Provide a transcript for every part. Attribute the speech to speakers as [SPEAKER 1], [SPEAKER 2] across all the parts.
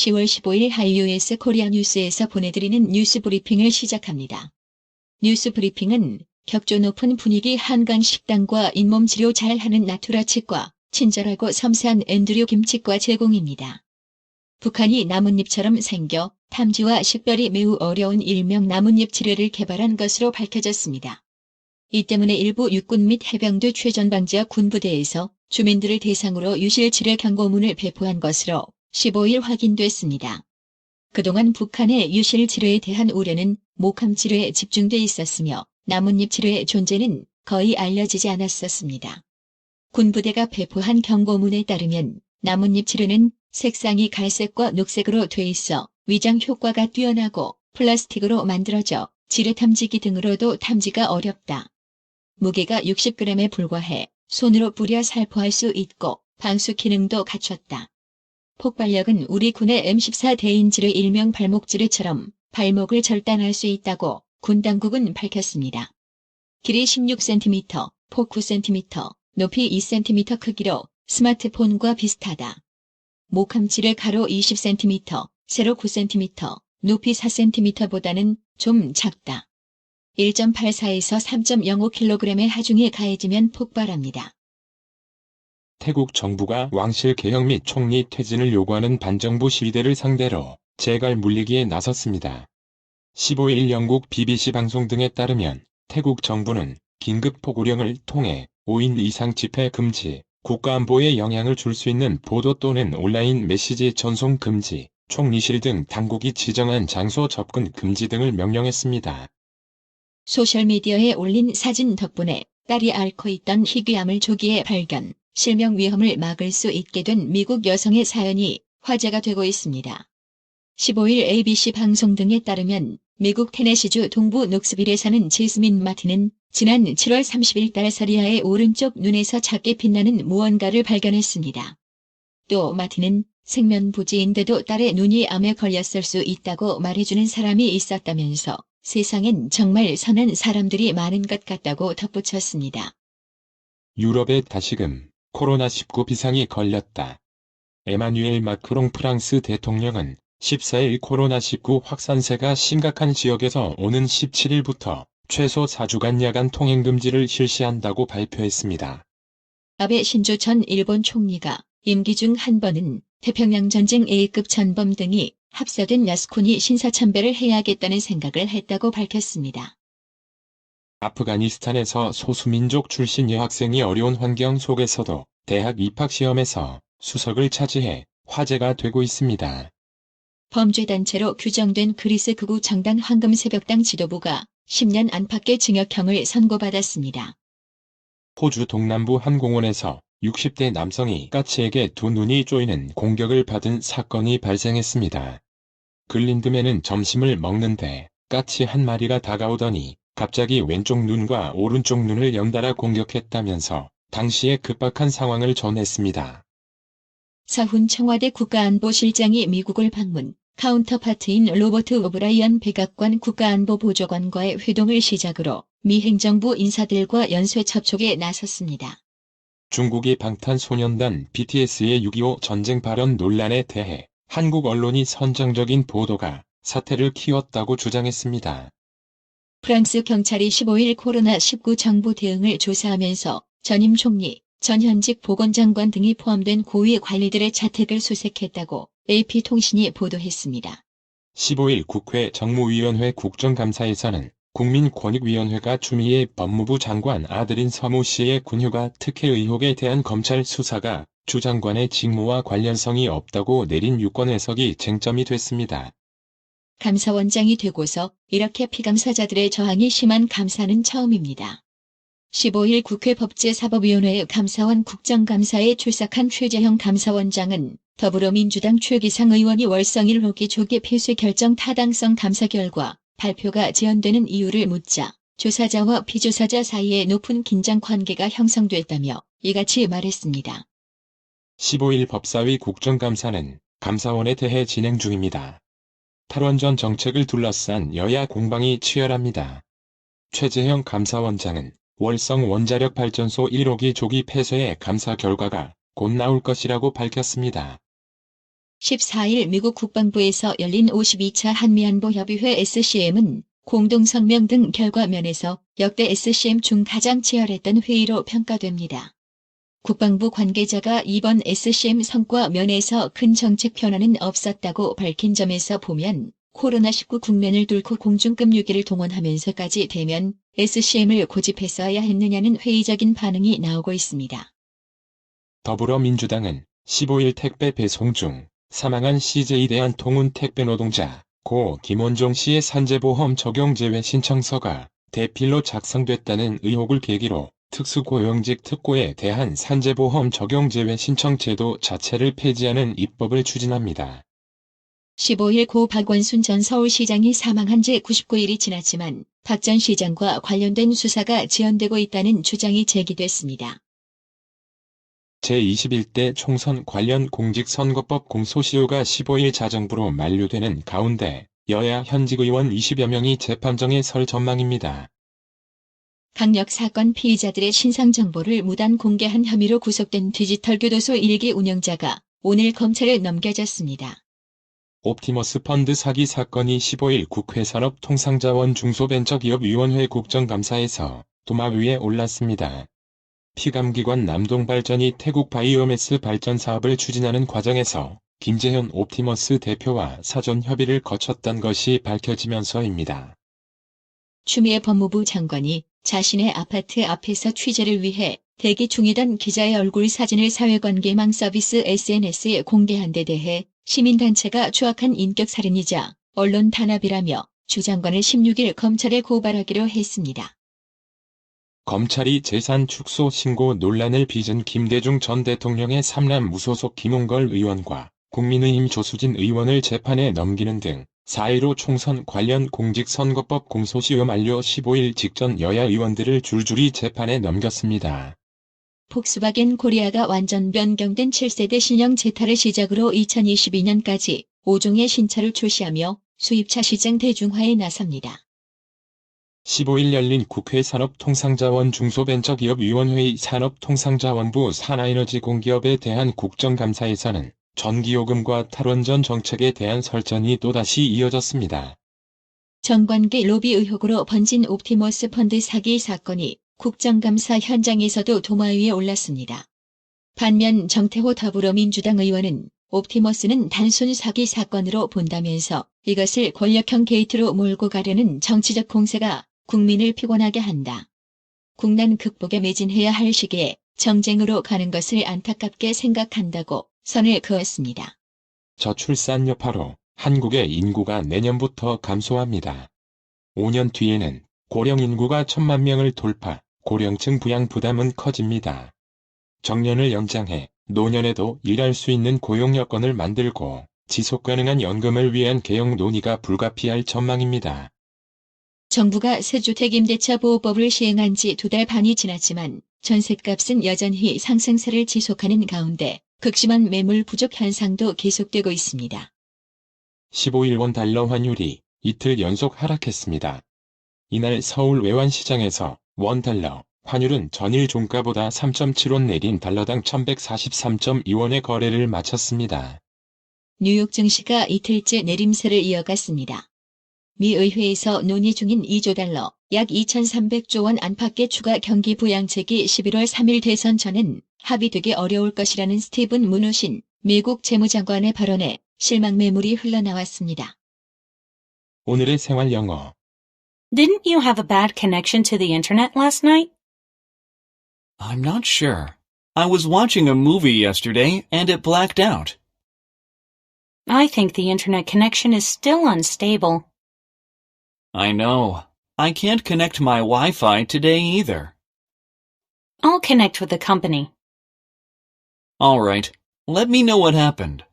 [SPEAKER 1] 10월 15일 하이유에스 코리아 뉴스에서 보내드리는 뉴스 브리핑을 시작합니다. 뉴스 브리핑은 격조 높은 분위기 한강 식당과 잇몸 치료 잘하는 나투라 치과, 친절하고 섬세한 앤드류 김치과 제공입니다. 북한이 나뭇잎처럼 생겨 탐지와 식별이 매우 어려운 일명 나뭇잎 치료를 개발한 것으로 밝혀졌습니다. 이 때문에 일부 육군 및 해병대 최전방지역 군부대에서 주민들을 대상으로 유실 치료 경고문을 배포한 것으로 15일 확인됐습니다. 그동안 북한의 유실 치료에 대한 우려는 목함 치료에 집중돼 있었으며 나뭇잎 치료의 존재는 거의 알려지지 않았었습니다. 군부대가 배포한 경고문에 따르면 나뭇잎 치료는 색상이 갈색과 녹색으로 돼 있어 위장 효과가 뛰어나고 플라스틱으로 만들어져 지뢰 탐지기 등으로도 탐지가 어렵다. 무게가 60g에 불과해 손으로 뿌려 살포할 수 있고 방수 기능도 갖췄다. 폭발력은 우리 군의 M14 대인지뢰 일명 발목지뢰처럼 발목을 절단할 수 있다고 군 당국은 밝혔습니다. 길이 16cm, 폭 9cm, 높이 2cm 크기로 스마트폰과 비슷하다. 목함지뢰 가로 20cm, 세로 9cm, 높이 4cm보다는 좀 작다. 1.84에서 3.05kg의 하중에 가해지면 폭발합니다.
[SPEAKER 2] 태국 정부가 왕실 개혁 및 총리 퇴진을 요구하는 반정부 시위대를 상대로 재갈 물리기에 나섰습니다. 15일 영국 BBC 방송 등에 따르면 태국 정부는 긴급 포고령을 통해 5인 이상 집회 금지, 국가안보에 영향을 줄 수 있는 보도 또는 온라인 메시지 전송 금지, 총리실 등 당국이 지정한 장소 접근 금지 등을 명령했습니다.
[SPEAKER 1] 소셜미디어에 올린 사진 덕분에 딸이 앓고 있던 희귀암을 조기에 발견, 실명 위험을 막을 수 있게 된 미국 여성의 사연이 화제가 되고 있습니다. 15일 ABC 방송 등에 따르면 미국 테네시주 동부 녹스빌에 사는 제스민 마틴은 지난 7월 30일 딸 서리아의 오른쪽 눈에서 작게 빛나는 무언가를 발견했습니다. 또 마틴은 생면부지인데도 딸의 눈이 암에 걸렸을 수 있다고 말해주는 사람이 있었다면서 세상엔 정말 선한 사람들이 많은 것 같다고 덧붙였습니다.
[SPEAKER 2] 유럽에 다시금 코로나19 비상이 걸렸다. 에마뉴엘 마크롱 프랑스 대통령은 14일 코로나19 확산세가 심각한 지역에서 오는 17일부터 최소 4주간 야간 통행 금지를 실시한다고 발표했습니다.
[SPEAKER 1] 아베 신조 전 일본 총리가 임기 중 한 번은 태평양 전쟁 A급 전범 등이 합사된 야스쿠니 신사참배를 해야겠다는 생각을 했다고 밝혔습니다.
[SPEAKER 2] 아프가니스탄에서 소수민족 출신 여학생이 어려운 환경 속에서도 대학 입학시험에서 수석을 차지해 화제가 되고 있습니다.
[SPEAKER 1] 범죄단체로 규정된 그리스 극우 정당 황금새벽당 지도부가 10년 안팎의 징역형을 선고받았습니다.
[SPEAKER 2] 호주 동남부 한 공원에서 60대 남성이 까치에게 두 눈이 쪼이는 공격을 받은 사건이 발생했습니다. 글린드맨은 점심을 먹는데 까치 한 마리가 다가오더니 갑자기 왼쪽 눈과 오른쪽 눈을 연달아 공격했다면서 당시의 급박한 상황을 전했습니다.
[SPEAKER 1] 사훈 청와대 국가안보실장이 미국을 방문, 카운터파트인 로버트 오브라이언 백악관 국가안보보좌관과의 회동을 시작으로 미 행정부 인사들과 연쇄 접촉에 나섰습니다.
[SPEAKER 2] 중국이 방탄소년단 BTS의 6.25 전쟁 발언 논란에 대해 한국 언론이 선정적인 보도가 사태를 키웠다고 주장했습니다.
[SPEAKER 1] 프랑스 경찰이 15일 코로나19 정부 대응을 조사하면서 전임 총리, 전현직 보건장관 등이 포함된 고위 관리들의 자택을 수색했다고 AP통신이 보도했습니다.
[SPEAKER 2] 15일 국회 정무위원회 국정감사에서는 국민권익위원회가 추미애 법무부 장관 아들인 서무 씨의 군휴가 특혜 의혹에 대한 검찰 수사가 주 장관의 직무와 관련성이 없다고 내린 유권 해석이 쟁점이 됐습니다.
[SPEAKER 1] 감사원장이 되고서 이렇게 피감사자들의 저항이 심한 감사는 처음입니다. 15일 국회 법제사법위원회 감사원 국정감사에 출석한 최재형 감사원장은 더불어민주당 최기상 의원이 월성일 호기 조기 폐쇄 결정 타당성 감사 결과 발표가 지연되는 이유를 묻자 조사자와 피조사자 사이에 높은 긴장 관계가 형성됐다며 이같이 말했습니다.
[SPEAKER 2] 15일 법사위 국정감사는 감사원에 대해 진행 중입니다. 탈원전 정책을 둘러싼 여야 공방이 치열합니다. 최재형 감사원장은 월성 원자력 발전소 1호기 조기 폐쇄의 감사 결과가 곧 나올 것이라고 밝혔습니다.
[SPEAKER 1] 14일 미국 국방부에서 열린 52차 한미안보협의회 SCM은 공동성명 등 결과면에서 역대 SCM 중 가장 치열했던 회의로 평가됩니다. 국방부 관계자가 이번 SCM 성과 면에서 큰 정책 변화는 없었다고 밝힌 점에서 보면 코로나19 국면을 뚫고 공중급유기를 동원하면서까지 되면 SCM을 고집했어야 했느냐는 회의적인 반응이 나오고 있습니다.
[SPEAKER 2] 더불어민주당은 15일 택배 배송 중 사망한 CJ 대한통운 택배 노동자 고 김원종 씨의 산재보험 적용 제외 신청서가 대필로 작성됐다는 의혹을 계기로 특수고용직 특고에 대한 산재보험 적용 제외 신청 제도 자체를 폐지하는 입법을 추진합니다.
[SPEAKER 1] 15일 고 박원순 전 서울시장이 사망한 지 99일이 지났지만 박 전 시장과 관련된 수사가 지연되고 있다는 주장이 제기됐습니다.
[SPEAKER 2] 제21대 총선 관련 공직선거법 공소시효가 15일 자정부로 만료되는 가운데 여야 현직 의원 20여 명이 재판정에 설 전망입니다.
[SPEAKER 1] 강력 사건 피의자들의 신상 정보를 무단 공개한 혐의로 구속된 디지털 교도소 1기 운영자가 오늘 검찰에 넘겨졌습니다.
[SPEAKER 2] 옵티머스 펀드 사기 사건이 15일 국회 산업통상자원 중소벤처기업위원회 국정감사에서 도마 위에 올랐습니다. 피감기관 남동발전이 태국 바이오매스 발전 사업을 추진하는 과정에서 김재현 옵티머스 대표와 사전 협의를 거쳤던 것이 밝혀지면서입니다.
[SPEAKER 1] 추미애 법무부 장관이 자신의 아파트 앞에서 취재를 위해 대기 중이던 기자의 얼굴 사진을 사회관계망 서비스 SNS에 공개한 데 대해 시민단체가 추악한 인격살인이자 언론 탄압이라며 주 장관을 16일 검찰에 고발하기로 했습니다.
[SPEAKER 2] 검찰이 재산 축소 신고 논란을 빚은 김대중 전 대통령의 삼남 무소속 김웅걸 의원과 국민의힘 조수진 의원을 재판에 넘기는 등 4.15 총선 관련 공직선거법 공소시효 만료 15일 직전 여야 의원들을 줄줄이 재판에 넘겼습니다.
[SPEAKER 1] 폭스바겐 코리아가 완전 변경된 7세대 신형 제타를 시작으로 2022년까지 5종의 신차를 출시하며 수입차 시장 대중화에 나섭니다.
[SPEAKER 2] 15일 열린 국회 산업통상자원 중소벤처기업위원회의 산업통상자원부 산하에너지 공기업에 대한 국정감사에서는 전기요금과 탈원전 정책에 대한 설전이 또다시 이어졌습니다.
[SPEAKER 1] 정관계 로비 의혹으로 번진 옵티머스 펀드 사기 사건이 국정감사 현장에서도 도마 위에 올랐습니다. 반면 정태호 더불어민주당 의원은 옵티머스는 단순 사기 사건으로 본다면서 이것을 권력형 게이트로 몰고 가려는 정치적 공세가 국민을 피곤하게 한다. 국난 극복에 매진해야 할 시기에 정쟁으로 가는 것을 안타깝게 생각한다고 선을 그었습니다.
[SPEAKER 2] 저출산 여파로 한국의 인구가 내년부터 감소합니다. 5년 뒤에는 고령 인구가 1,000만 명을 돌파, 고령층 부양 부담은 커집니다. 정년을 연장해 노년에도 일할 수 있는 고용 여건을 만들고 지속가능한 연금을 위한 개혁 논의가 불가피할 전망입니다.
[SPEAKER 1] 정부가 세주택임대차 보호법을 시행한 지 2달 반이 지났지만 전셋값은 여전히 상승세를 지속하는 가운데 극심한 매물 부족 현상도 계속되고 있습니다.
[SPEAKER 2] 15일 원 달러 환율이 이틀 연속 하락했습니다. 이날 서울 외환시장에서 원 달러 환율은 전일 종가보다 3.7원 내린 달러당 1,143.2원의 거래를 마쳤습니다.
[SPEAKER 1] 뉴욕 증시가 이틀째 내림세를 이어갔습니다. 미 의회에서 논의 중인 2조 달러, 약 2,300조 원 안팎의 추가 경기 부양책이 11월 3일 대선 전엔 합의되기 어려울 것이라는 스티븐 무누신 미국 재무장관의 발언에 실망 매물이 흘러나왔습니다.
[SPEAKER 2] 오늘의 생활 영어.
[SPEAKER 3] Didn't you have a bad connection to the internet last night?
[SPEAKER 4] I'm not sure. I was watching a movie yesterday and it blacked out.
[SPEAKER 3] I think the internet connection is still unstable.
[SPEAKER 4] I know. I can't connect my Wi-Fi today either.
[SPEAKER 3] I'll connect with the company.
[SPEAKER 4] All right. Let me know what happened.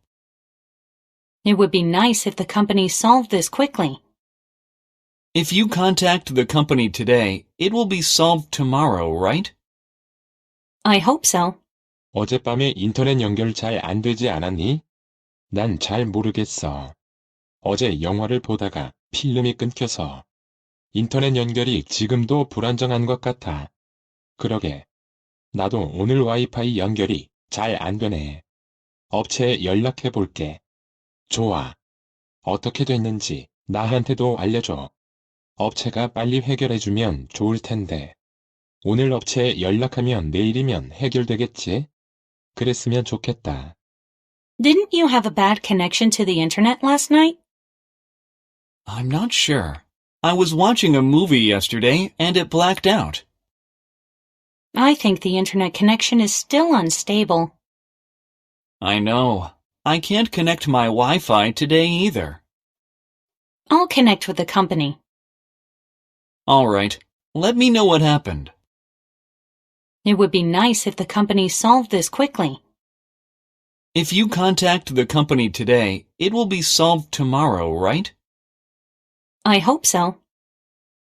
[SPEAKER 3] It would be nice if the company solved this quickly.
[SPEAKER 4] If you contact the company today, it will be solved tomorrow, right?
[SPEAKER 3] I hope so.
[SPEAKER 2] 어젯밤에 인터넷 연결 잘 안 되지 않았니? 난 잘 모르겠어. 어제 영화를 보다가 필름이 끊겨서. 인터넷 연결이 지금도 불안정한 것 같아. 그러게. 나도 오늘 와이파이 연결이 잘 안 되네. 업체에 연락해 볼게. 좋아. 어떻게 됐는지 나한테도 알려줘. 업체가 빨리 해결해주면 좋을 텐데. 오늘 업체에 연락하면 내일이면 해결되겠지? 그랬으면 좋겠다.
[SPEAKER 3] Didn't you have a bad connection to the internet last night?
[SPEAKER 4] I'm not sure. I was watching a movie yesterday and it blacked out.
[SPEAKER 3] I think the internet connection is still unstable.
[SPEAKER 4] I know. I can't connect my Wi-Fi today either.
[SPEAKER 3] I'll connect with the company.
[SPEAKER 4] All right. Let me know what happened.
[SPEAKER 3] It would be nice if the company solved this quickly.
[SPEAKER 4] If you contact the company today, it will be solved tomorrow, right?
[SPEAKER 3] I hope so.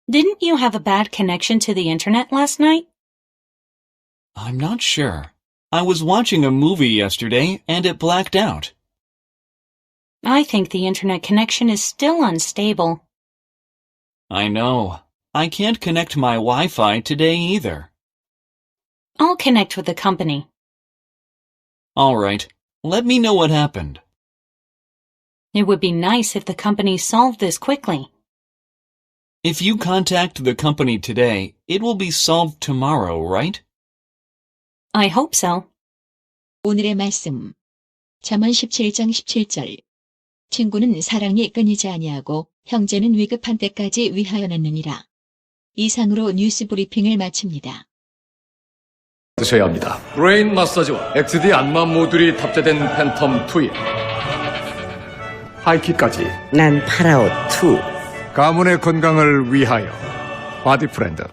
[SPEAKER 3] Didn't you have a bad connection to the internet last night?
[SPEAKER 4] I'm not sure. I was watching a movie yesterday and it blacked out.
[SPEAKER 3] I think the internet connection is still unstable.
[SPEAKER 4] I know. I can't connect my Wi-Fi today either.
[SPEAKER 3] I'll connect with the company.
[SPEAKER 4] All right. Let me know what happened.
[SPEAKER 3] It would be nice if the company solved this quickly.
[SPEAKER 4] If you contact the company today, it will be solved tomorrow, right?
[SPEAKER 3] I hope so.
[SPEAKER 1] 오늘의 말씀. 잠언 17장 17절. 친구는 사랑이 끊이지 아니하고 형제는 위급한 때까지 위하여놨느니라. 이상으로 뉴스 브리핑을 마칩니다.
[SPEAKER 5] 드셔야 합니다. 브레인 마사지와 XD 안마 모듈이 탑재된 팬텀 2인 하이킥까지
[SPEAKER 6] 난 파라오 2.
[SPEAKER 5] 가문의 건강을 위하여 바디 프렌드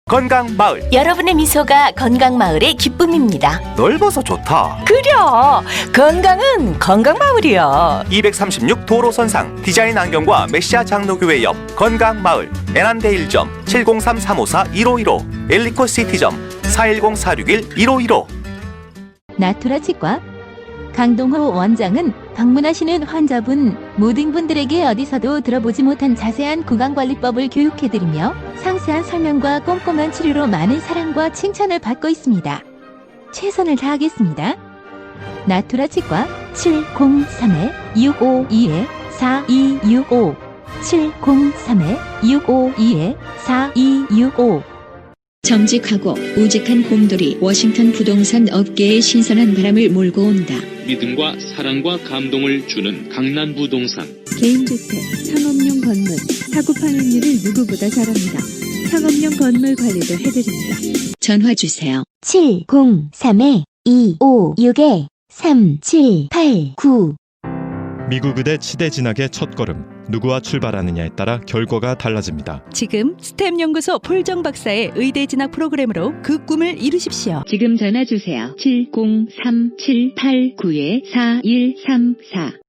[SPEAKER 7] 건강마을
[SPEAKER 8] 여러분의 미소가 건강마을의 기쁨입니다.
[SPEAKER 7] 넓어서 좋다.
[SPEAKER 8] 그려! 건강은 건강마을이야.
[SPEAKER 7] 236 도로선상 디자인 안경과 메시아 장로교회 옆 건강마을 애난데 1점 703-354-1515 엘리코 시티점 410-461-1515
[SPEAKER 9] 나투라 치과 강동호 원장은 방문하시는 환자분 모든 분들에게 어디서도 들어보지 못한 자세한 구강관리법을 교육해드리며 상세한 설명과 꼼꼼한 치료로 많은 사랑과 칭찬을 받고 있습니다. 최선을 다하겠습니다. 나투라 치과 703-652-4265 703-652-4265
[SPEAKER 1] 정직하고 우직한 곰돌이 워싱턴 부동산 업계에 신선한 바람을 몰고 온다.
[SPEAKER 10] 믿음과 사랑과 감동을 주는 강남부동산.
[SPEAKER 11] 개인주택, 상업용 건물, 사고 판매율을 누구보다 잘합니다. 상업용 건물 관리도 해드립니다.
[SPEAKER 1] 전화 주세요.
[SPEAKER 9] 703-256-3789
[SPEAKER 12] 미국 의대 치대 진학의 첫걸음, 누구와 출발하느냐에 따라 결과가 달라집니다.
[SPEAKER 11] 지금 스템 연구소 폴정 박사의 의대 진학 프로그램으로 그 꿈을 이루십시오. 지금 전화 주세요. 703-789-4134